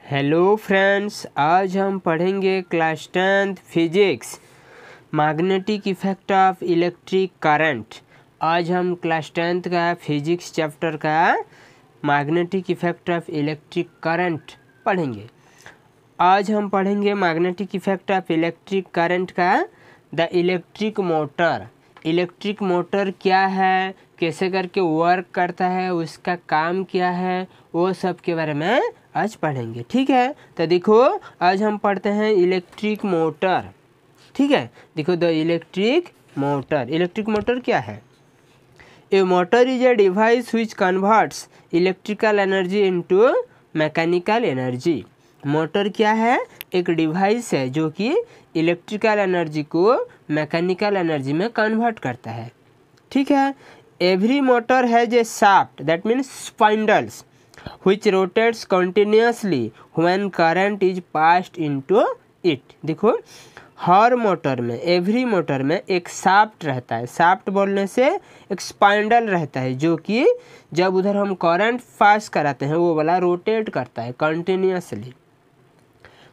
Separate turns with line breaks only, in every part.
Hello friends, आज हम पढ़ेंगे class 10th physics magnetic effect of electric current. आज हम क्लास 10th का फिजिक्स चैप्टर का magnetic effect of electric current पढ़ेंगे। आज हम पढ़ेंगे magnetic effect of electric current का the electric motor. Electric motor क्या है, कैसे करके वर्क करता है, उसका काम क्या है, वो सब के बारे में आज पढ़ेंगे। ठीक है, तो देखो आज हम पढ़ते हैं इलेक्ट्रिक मोटर। ठीक है, देखो the electric motor. Electric motor क्या है? A motor is a device which converts electrical energy into mechanical energy. Motor क्या है? एक डिवाइस है जो कि इलेक्ट्रिकल एनर्जी को मैकेनिकल एनर्जी में कन्वर्ट करता है। ठीक है, every motor has a shaft, that means spindles, which rotates continuously when current is passed into it। देखो हर मोटर में, एवरी मोटर में एक शाफ्ट रहता है। शाफ्ट बोलने से एक स्पाइंडल रहता है जो कि जब उधर हम करंट पास कराते हैं वो वाला रोटेट करता है continuously.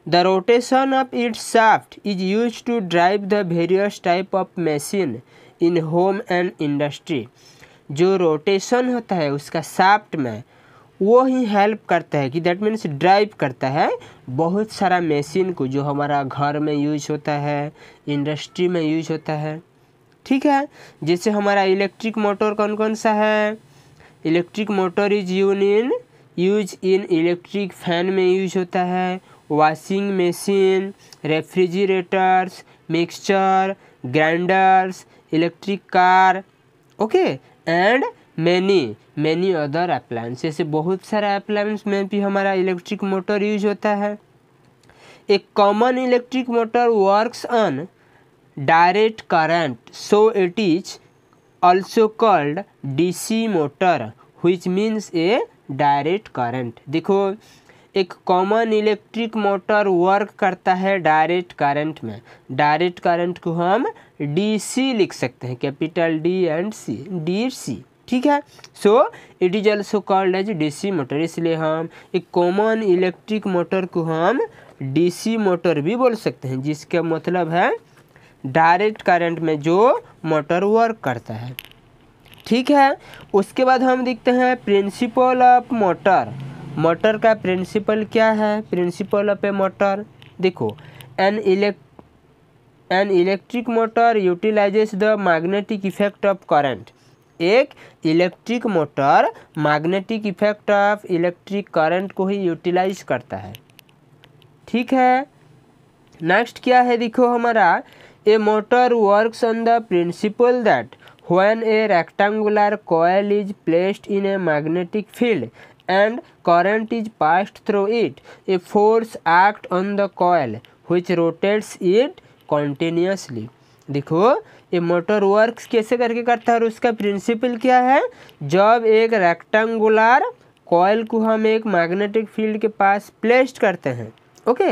The rotation of its shaft is use to drive the various type of machine in home and industry. जो रोटेशन होता है उसका शाफ्ट में, वो ही हेल्प करता है कि दैट मीन्स ड्राइव करता है बहुत सारा मशीन को जो हमारा घर में यूज होता है, इंडस्ट्री में यूज होता है। ठीक है, जैसे हमारा इलेक्ट्रिक मोटर कौन कौन सा है? Electric motor is use in electric fan में यूज होता है, washing machine, refrigerators, mixture grinders, electric car, okay, and many other appliance. जैसे बहुत सारा अप्लायंस में भी हमारा इलेक्ट्रिक मोटर यूज होता है। एक common electric motor works on direct current, so it is also called DC motor which means a direct current. देखो एक कॉमन इलेक्ट्रिक मोटर वर्क करता है डायरेक्ट करंट में। डायरेक्ट करंट को हम डीसी लिख सकते हैं, capital D and C, DC. ठीक है, so it is also called as DC motor. इसलिए हम एक कॉमन इलेक्ट्रिक मोटर को हम डीसी मोटर भी बोल सकते हैं, जिसका मतलब है डायरेक्ट करंट में जो मोटर वर्क करता है। ठीक है, उसके बाद हम देखते हैं प्रिंसिपल ऑफ मोटर। मोटर का प्रिंसिपल क्या है? प्रिंसिपल ऑफ ए मोटर, देखो an electric motor utilises the magnetic effect of current. एक electric motor magnetic effect of electric current को ही यूटिलाइज करता है। ठीक है, नेक्स्ट क्या है? देखो हमारा a motor works on the principle that when a rectangular coil is placed in a magnetic field and current is passed through it, a force act on the coil which rotates it continuously। देखो ये motor works कैसे करके करता है और उसका principal क्या है? जब एक रेक्टेंगुलर कॉइल को हम एक मैग्नेटिक फील्ड के पास प्लेस्ड करते हैं, ओके,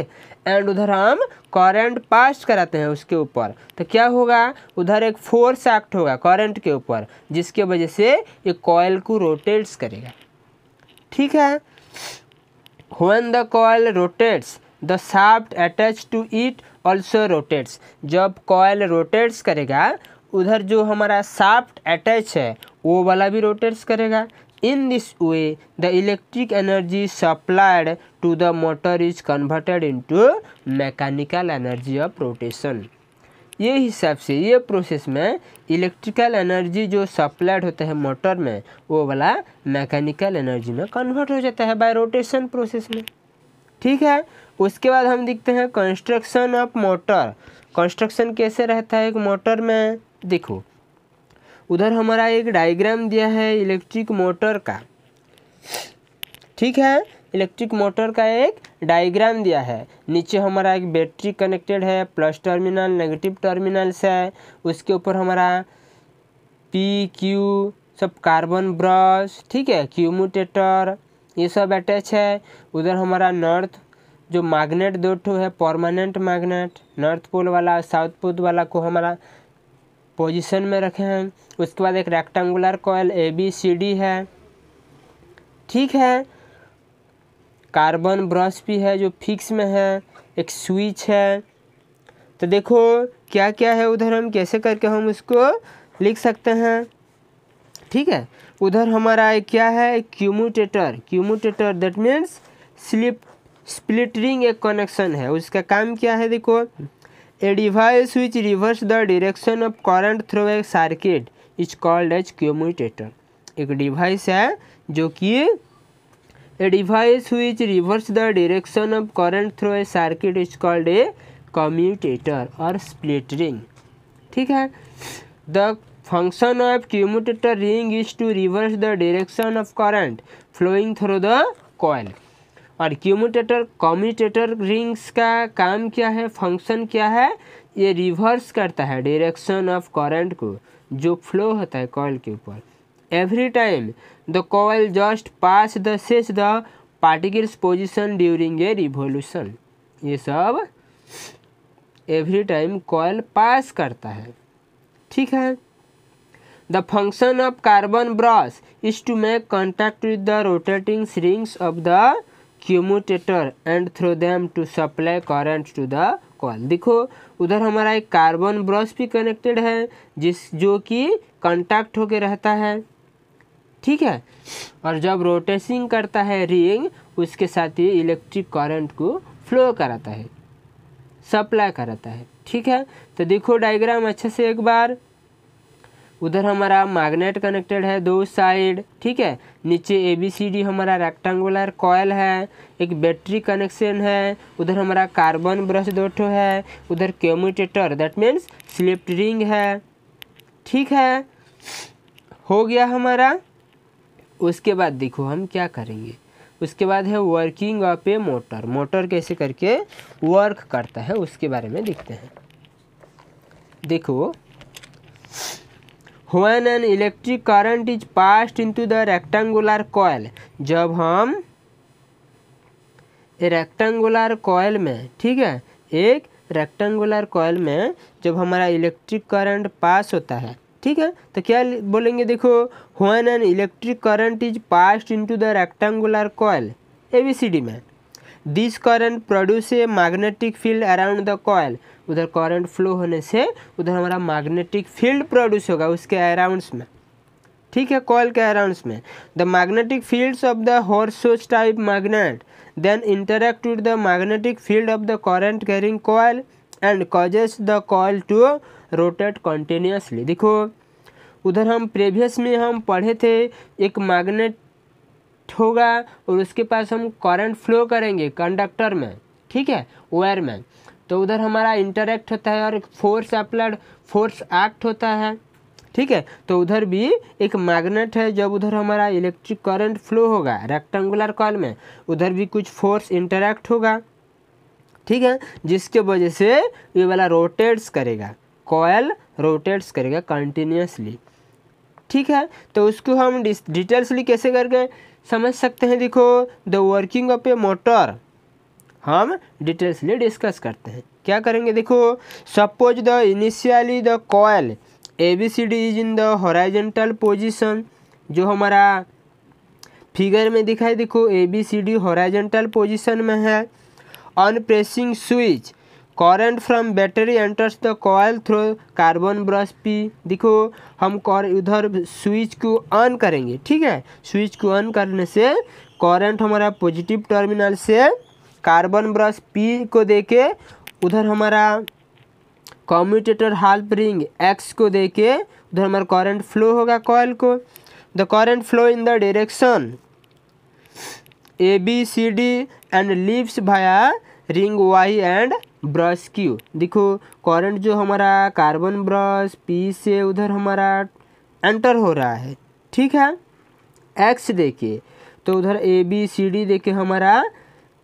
एंड उधर हम करंट पास कराते हैं उसके ऊपर, तो क्या होगा? उधर एक फोर्स एक्ट होगा करंट के ऊपर, जिसके वजह से ये कॉइल को रोटेट्स करेगा। ठीक है, when the coil rotates the shaft attached to it also rotates। जब कॉइल रोटेट्स करेगा उधर जो हमारा शाफ्ट अटैच है वो वाला भी रोटेट्स करेगा। In this way the electric energy supplied to the motor is converted into mechanical energy of rotation. ये हिसाब से ये प्रोसेस में इलेक्ट्रिकल एनर्जी जो सप्लाइड होता है मोटर में वो वाला मैकेनिकल एनर्जी में कन्वर्ट हो जाता है बाय रोटेशन प्रोसेस में। ठीक है, उसके बाद हम देखते हैं कंस्ट्रक्शन ऑफ मोटर। कंस्ट्रक्शन कैसे रहता है एक मोटर में? देखो उधर हमारा एक डायग्राम दिया है इलेक्ट्रिक मोटर का। ठीक है, इलेक्ट्रिक मोटर का एक डायग्राम दिया है। नीचे हमारा एक बैटरी कनेक्टेड है, प्लस टर्मिनल नेगेटिव टर्मिनल्स है, उसके ऊपर हमारा पी क्यू सब कार्बन ब्रश, ठीक है, क्यूमुटेटर ये सब अटैच है। उधर हमारा नॉर्थ जो मैग्नेट दो ठो है, परमानेंट मैग्नेट, नॉर्थ पोल वाला साउथ पोल वाला को हमारा पोजीशन में रखे हैं। उसके बाद एक रेक्टेंगुलर कॉइल ABCD है। ठीक है, कार्बन ब्रश भी है जो फिक्स में है, एक स्विच है। तो देखो क्या क्या है उधर, हम कैसे करके हम उसको लिख सकते हैं। ठीक है, उधर हमारा एक क्या है, क्यूमुटेटर। क्यूमुटेटर दैट मीन्स स्प्लिटरिंग एक कनेक्शन है, उसका काम क्या है देखो, a device which reverse the direction of current through a circuit is called as commutator. एक डिवाइस है जो कि a device which reverse the direction of current through a circuit is called a commutator और split ring. ठीक है, the function of commutator ring is to reverse the direction of current flowing through the coil. और commutator rings का काम क्या है, function क्या है, ये रिवर्स करता है डायरेक्शन ऑफ करंट को जो फ्लो होता है कॉइल के ऊपर। Every time the coil just pass the सेच the particles position during a revolution. ये सब एवरी टाइम कॉइल पास करता है। ठीक है, the function of carbon brush is to make contact with the rotating rings of the commutator and through them to supply current to the coil. देखो उधर हमारा एक कार्बन ब्रश भी कनेक्टेड है जो कि कॉन्टैक्ट होके रहता है। ठीक है, और जब रोटेटिंग करता है रिंग, उसके साथ ही इलेक्ट्रिक करंट को फ्लो कराता है, सप्लाई कराता है। ठीक है, तो देखो डायग्राम अच्छे से एक बार। उधर हमारा मैग्नेट कनेक्टेड है दो साइड। ठीक है, नीचे ABCD हमारा रेक्टेंगुलर कॉइल है, एक बैटरी कनेक्शन है, उधर हमारा कार्बन ब्रश दो ठो है, उधर commutator that means slip ring है। ठीक है, हो गया हमारा। उसके बाद देखो हम क्या करेंगे, उसके बाद है working of a motor. Motor कैसे करके वर्क करता है उसके बारे में देखते हैं। देखो, when an electric current is passed into the rectangular coil, जब हम रेक्टेंगुलर कॉइल में, ठीक है, एक रेक्टेंगुलर कॉइल में जब हमारा इलेक्ट्रिक करंट पास होता है, ठीक है, तो क्या बोलेंगे देखो, when an electric current is passed into the rectangular coil ABCD में, this current produce a magnetic field around the coil। उधर करंट फ्लो होने से उधर हमारा मैग्नेटिक फील्ड प्रोड्यूस होगा उसके अराउंड्स में। ठीक है, कॉइल के अराउंड्स में। The magnetic fields of the horse type magnet then interact with the magnetic field of the current carrying coil and causes the coil to rotate continuously. देखो उधर हम प्रीवियस में हम पढ़े थे, एक मैग्नेट होगा और उसके पास हम करंट फ्लो करेंगे कंडक्टर में, ठीक है, वायर में, तो उधर हमारा इंटरेक्ट होता है और फोर्स अप्लाइड, फोर्स एक्ट होता है। ठीक है, तो उधर भी एक मैग्नेट है, जब उधर हमारा इलेक्ट्रिक करंट फ्लो होगा रेक्टेंगुलर कॉइल में, उधर भी कुछ फोर्स इंटरेक्ट होगा। ठीक है, जिसके वजह से ये वाला रोटेट्स करेगा, कॉइल रोटेट्स करेगा कंटिन्यूसली। ठीक है, तो उसको हम डिटेल्सली कैसे करके समझ सकते हैं। देखो the working of a motor हम डिटेल्सली डिस्कस करते हैं। क्या करेंगे देखो, suppose the initially the coil ABCD is in the horizontal position. जो हमारा फिगर में दिखाई, देखो ABCD हॉरिजॉन्टल पोजीशन में है। On pressing switch current from battery enters the coil through carbon brush P। देखो हम उधर स्विच को ऑन करेंगे, ठीक है, स्विच को ऑन करने से करंट हमारा पॉजिटिव टर्मिनल से कार्बन ब्रश P को देके उधर हमारा कम्यूटेटर हाल्फ रिंग X को देके उधर हमारा करंट फ्लो होगा कॉइल को। The current flow in the direction ABCD and leaves Bhaya ring Y and brush Q। देखो करंट जो हमारा कार्बन ब्रश P से उधर हमारा एंटर हो रहा है, ठीक है, X देके, तो उधर ABCD देके हमारा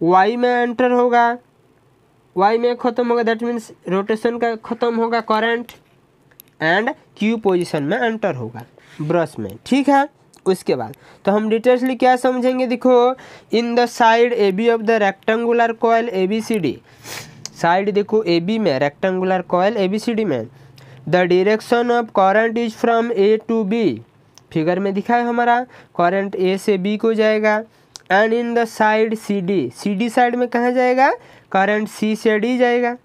Y में एंटर होगा, Y में ख़त्म होगा, दैट मीन्स रोटेशन का ख़त्म होगा करंट, एंड Q पोजीशन में एंटर होगा ब्रश में। ठीक है, उसके बाद तो हम डिटेल्सली क्या समझेंगे, देखो in the side AB of the rectangular coil ABCD, side देखो AB में रेक्टेंगुलर कॉइल ABCD में, the direction of current is from A to B। Figure में दिखा है हमारा करंट A से B को जाएगा। And in the side C D side में कहाँ जाएगा, करंट सी से डी जाएगा।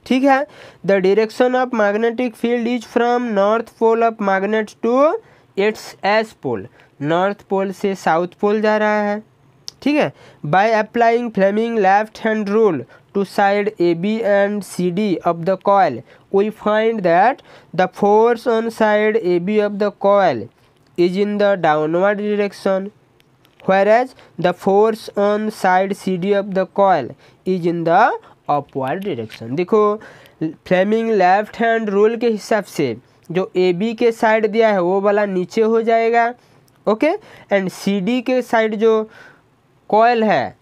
ठीक है, the direction of magnetic field is from north pole of magnet to its S pole, north pole से साउथ पोल जा रहा है। ठीक है, by applying Fleming left hand rule to side A B and C D of the coil we find that the force on side A B of the coil is in the downward direction whereas the force on side CD of the coil is in the upward direction। देखो Fleming left hand rule के हिसाब से जो A B के side दिया है वो वाला नीचे हो जाएगा, ओके, एंड सी डी के साइड जो कॉयल है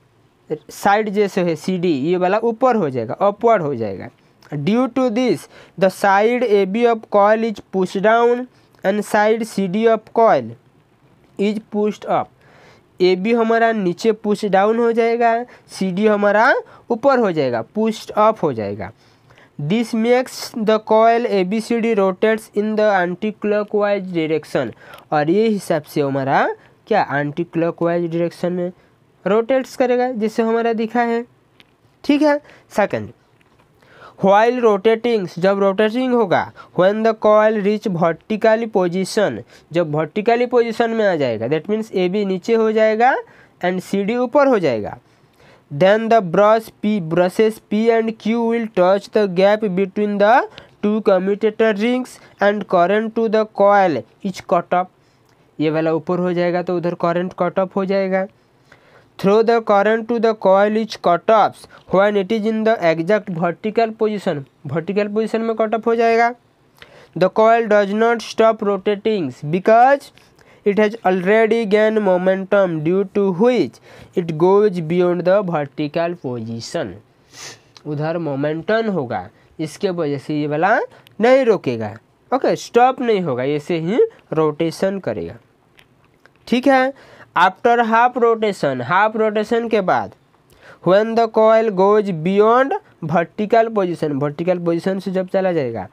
साइड जैसे है सी डी, ये वाला ऊपर हो जाएगा, अपवर्ड हो जाएगा। Due to this the side A B of coil is push down and side C D of coil is pushed up. A B हमारा नीचे पुश डाउन हो जाएगा, सी डी हमारा ऊपर हो जाएगा, पुश्ड अप हो जाएगा। This makes the coil A B C D rotates in the anticlockwise direction, और ये हिसाब से हमारा क्या एंटी क्लॉकवाइज डायरेक्शन में रोटेट्स करेगा जैसे हमारा दिखा है। ठीक है, सेकंड, व्हाइल रोटेटिंग, जब रोटेटिंग होगा, when the coil reach vertically position, जब वर्टिकली पोजीशन में आ जाएगा, दैट मीन्स ए बी नीचे हो जाएगा एंड सी डी ऊपर हो जाएगा। Then the brushes P and Q will touch the gap between the two commutator rings and current to the coil is cut off. ये वाला ऊपर हो जाएगा तो उधर करंट कट ऑफ हो जाएगा। Through the current to the coil is cut off when it is in the exact vertical position, vertical position में कट ऑफ हो जाएगा। The coil does not stop rotating because it has already gain momentum due to which it goes beyond the vertical position. उधर momentum होगा, इसके वजह से ये वाला नहीं रोकेगा, ओके, स्टॉप नहीं होगा, ऐसे ही रोटेशन करेगा। ठीक है, आफ्टर हाफ रोटेशन के बाद when the coil goes beyond vertical position से जब चला जाएगा,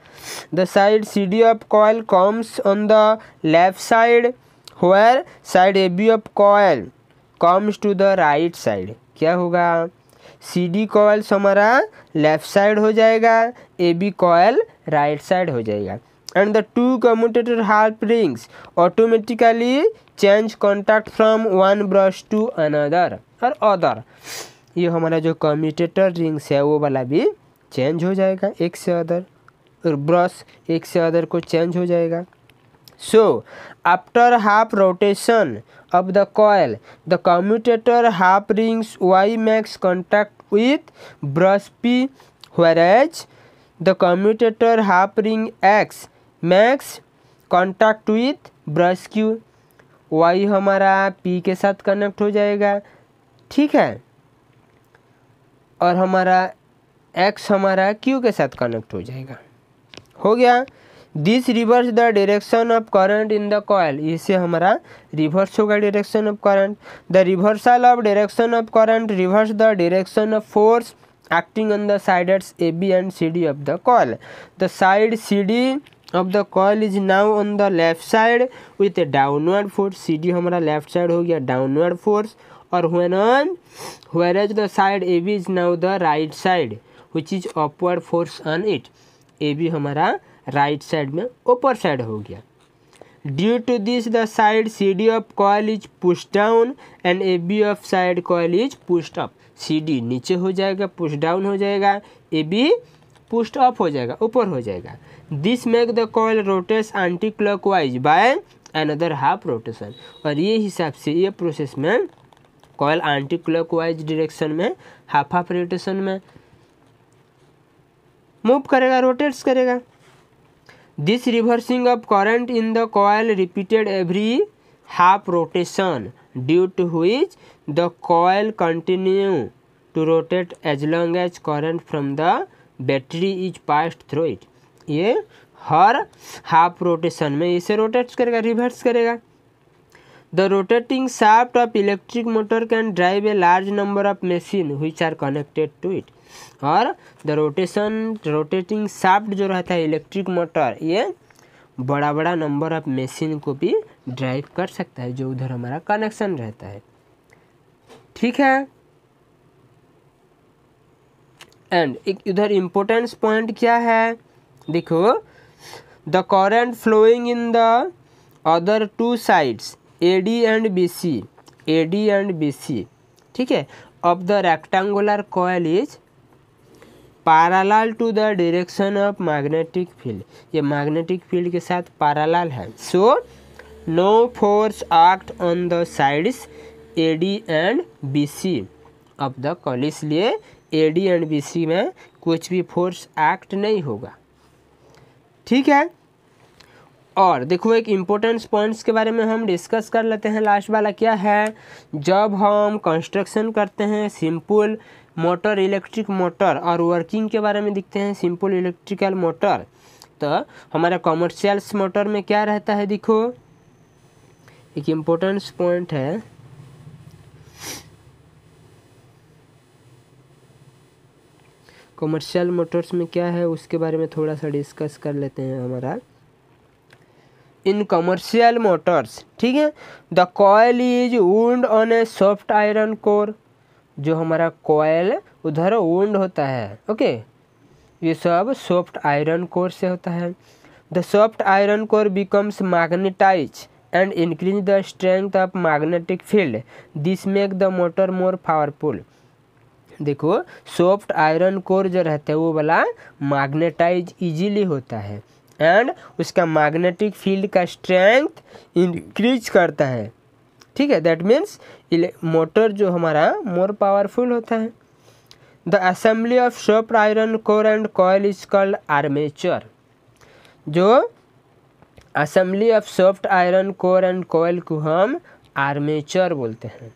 the side C D of coil comes on the left side where side A B of coil comes to the right side. क्या होगा, C D coil हमारा left side हो जाएगा, A B coil right side हो जाएगा, and the two commutator half rings automatically change contact from one brush to another और other. ये हमारा जो कम्यूटेटर रिंग्स है वो वाला भी चेंज हो जाएगा, एक से अदर, और ब्रश एक से अदर को चेंज हो जाएगा। So after half rotation of the coil the commutator half rings Y makes contact with brush P whereas the commutator half ring X makes contact with brush Q. Y हमारा P के साथ connect हो जाएगा, ठीक है, और हमारा x हमारा क्यू के साथ कनेक्ट हो जाएगा, हो गया। This reverse the direction of current in the coil, इससे हमारा रिवर्स होगा direction of current. The reversal of direction of current reverse the direction of force acting on the sides AB and CD of the coil. The side CD of the coil is now on the left side with a downward force। CD हमारा left side हो गया downward force, और whereas the side AB is now the right side which is upward force on it। AB हमारा right side में upper side हो गया। Due to this the side CD of coil is pushed down and AB of side coil is pushed up। CD नीचे हो जाएगा, push down हो जाएगा, AB pushed up हो जाएगा, ऊपर हो जाएगा। This make the coil rotates anticlockwise by another half rotation, और ये हिसाब से ये प्रोसेस में कॉइल एंटी क्लॉकवाइज डायरेक्शन में हाफ रोटेशन में मूव करेगा, रोटेट्स करेगा। This reversing of current in the coil repeated every half rotation due to which the coil continue to rotate as long as current from the battery is passed through it। ये हर half rotation में इसे rotate करेगा, reverse करेगा। The rotating shaft of electric motor can drive a large number of machine which are connected to it। और the rotating shaft जो रहता है electric motor, ये बड़ा बड़ा नंबर ऑफ मशीन को भी ड्राइव कर सकता है जो उधर हमारा कनेक्शन रहता है। ठीक है। एंड एक इधर इम्पोर्टेंस पॉइंट क्या है, देखो, the current flowing in the other two sides AD and BC, ठीक है, of the rectangular coil is parallel to the direction of magnetic field, ये मैग्नेटिक फील्ड के साथ पैरेलल है। So no force act on the sides AD and BC of the coil, इसलिए AD and BC में कुछ भी force act नहीं होगा, ठीक है। और देखो एक इम्पोर्टेंट पॉइंट्स के बारे में हम डिस्कस कर लेते हैं। लास्ट वाला क्या है, जब हम कंस्ट्रक्शन करते हैं सिंपल मोटर, इलेक्ट्रिक मोटर और वर्किंग के बारे में देखते हैं सिंपल इलेक्ट्रिकल मोटर, तो हमारा कमर्शियल मोटर में क्या रहता है, देखो एक इम्पोर्टेंट पॉइंट है, कमर्शियल मोटर्स में क्या है उसके बारे में थोड़ा सा डिस्कस कर लेते हैं हमारा। इन कमर्शियल मोटर्स, ठीक है, the coil is wound on A soft iron core, जो हमारा कॉयल उधर वुंड होता है, ओके, ये सब सॉफ्ट आयरन कोर से होता है। The soft iron core becomes magnetize and increase the strength of magnetic field, this make the motor more powerful. देखो सॉफ्ट आयरन कोर जो रहता है वो वाला मैग्नेटाइज इजीली होता है एंड उसका मैग्नेटिक फील्ड का स्ट्रेंथ इंक्रीज करता है, ठीक है, दैट मीन्स मोटर जो हमारा मोर पावरफुल होता है। The assembly of soft iron core and coil is called armature, जो assembly of soft iron core and coil को हम आर्मेचर बोलते हैं,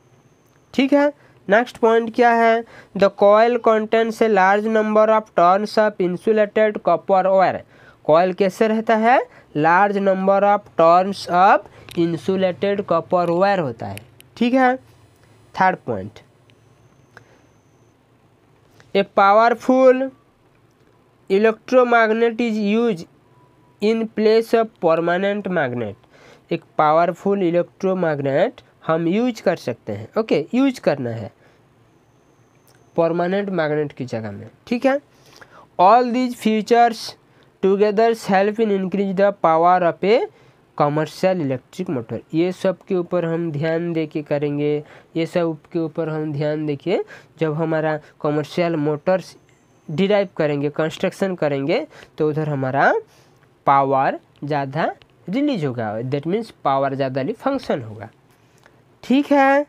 ठीक है। नेक्स्ट पॉइंट क्या है, the coil contains a large number of turns of insulated copper wire, coil कैसे रहता है, large number of turns of insulated copper wire होता है, ठीक है। Third point, a powerful electromagnet is use in place of permanent magnet, एक powerful electromagnet हम use कर सकते हैं, ओके, यूज करना है परमानेंट मैग्नेट की जगह में, ठीक है। All these features together help in increase the power of A commercial electric motor, ये सब के ऊपर हम ध्यान दे के करेंगे, ये सब के ऊपर हम ध्यान देके जब हमारा कमर्शियल मोटर्स डिराइव करेंगे, कंस्ट्रक्शन करेंगे, तो उधर हमारा पावर ज़्यादा रिलीज होगा, दैट मीन्स पावर ज़्यादा फंक्शन होगा, ठीक है।